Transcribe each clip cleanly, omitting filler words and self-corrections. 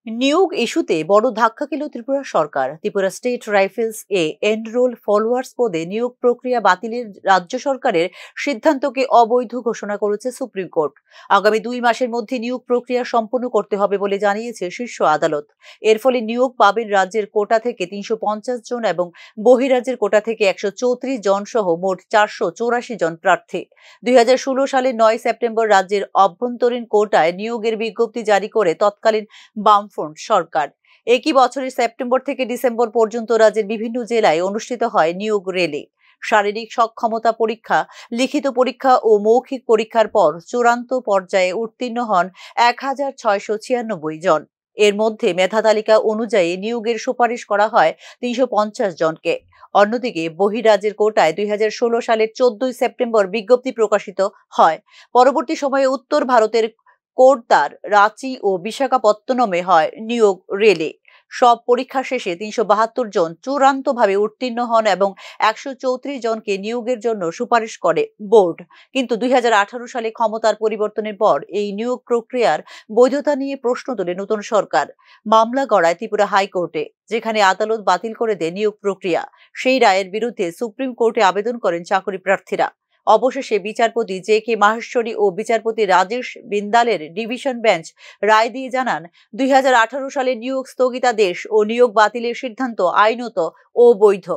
নিয়োগ ইস্যুতে বড় ধাক্কা খেল ত্রিপুরা সরকার। Tripura state rifles enrol followers পদে নিয়োগ প্রক্রিয়া বাতিলের রাজ্য সরকারের সিদ্ধান্তকে অবৈধ ঘোষণা করেছে সুপ্রিম কোর্ট। আগামী 2 মাসের মধ্যে নিয়োগ প্রক্রিয়া সম্পন্ন করতে হবে বলে জানিয়েছে শীর্ষ আদালত। এর ফলে নিয়োগ পাবেন রাজ্যের কোটা থেকে 350 জন এবং বহিরাজ্যের কোটা থেকে 134 জন সহ মোট 484 জন প্রার্থী। 2016 সালের 9 সেপ্টেম্বর রাজ্যের অভ্যন্তরীণ কোটায় নিয়োগের বিজ্ঞপ্তি জারি করে তৎকালীন বামফ্রন্ট সরকার। একই বছরের সেপ্টেম্বর থেকে ডিসেম্বর পর্যন্ত রাজ্যের বিভিন্ন জেলায় অনুষ্ঠিত হয় নিয়োগ র্যালি। শারীরিক সক্ষমতা পরীক্ষা, লিখিত পরীক্ষা ও মৌখিক পরীক্ষার পর চূড়ান্ত পর্যায়ে উত্তীর্ণ হন 1696 জন। এর মধ্যে মেধা তালিকা অনুযায়ী নিয়োগের সুপারিশ করা হয় 350 জনকে। অন্যদিকে বহিরাজ্যের কোটায় 2016 সালের 14 সেপ্টেম্বর বিজ্ঞপ্তি প্রকাশিত হয়। পরবর্তী সময়ে উত্তর ভারতের কোর্দার, রাঁচি ও বিশাখাপত্তনমে হয় নিয়োগ র্যালি। সব পরীক্ষা শেষে 372 জন চূড়ান্তভাবে উত্তীর্ণ হন এবং 134 জনকে নিয়োগের জন্য সুপারিশ করে বোর্ড। কিন্তু 2018 সালে ক্ষমতার পরিবর্তনের পর এই নিয়োগ প্রক্রিয়ার বৈধতা নিয়ে প্রশ্ন তোলে নতুন সরকার। মামলা গড়ায় ত্রিপুরা হাইকোর্টে, যেখানে আদালত বাতিল করে দেয় নিয়োগ প্রক্রিয়া। সেই রায়ের বিরুদ্ধে সুপ্রিম কোর্টে আবেদন করেন চাকরি প্রার্থীরা। অবশেষে বিচারপতি জে.কে. মাহেশ্বরী ও বিচারপতি রাজেশ বিন্দালের ডিভিশন বেঞ্চ রায় দিয়ে জানান, 2018 সালে নিয়োগ স্থগিতাদেশ ও নিয়োগ বাতিলের সিদ্ধান্ত আইনত ও বৈধ।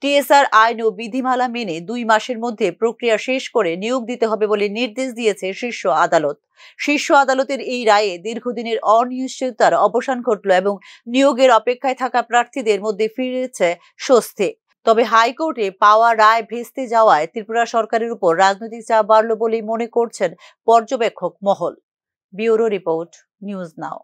টিএসআর আইন ও বিধিমালা মেনে 2 মাসের মধ্যে প্রক্রিয়া শেষ করে নিয়োগ দিতে হবে বলে নির্দেশ দিয়েছে শীর্ষ আদালত। শীর্ষ আদালতের এই রায়ে দীর্ঘদিনের অনিশ্চয়তার অবসান ঘটল এবং নিয়োগের অপেক্ষায় থাকা প্রার্থীদের মধ্যে ফিরেছে স্বস্তি। তবে হাইকোর্টে পাওয়া রায় ভেস্তে যাওয়ায় ত্রিপুরা সরকারের উপর রাজনৈতিক চাপ বাড়ল বলেই মনে করছেন পর্যবেক্ষক মহল। Bureau report, news now.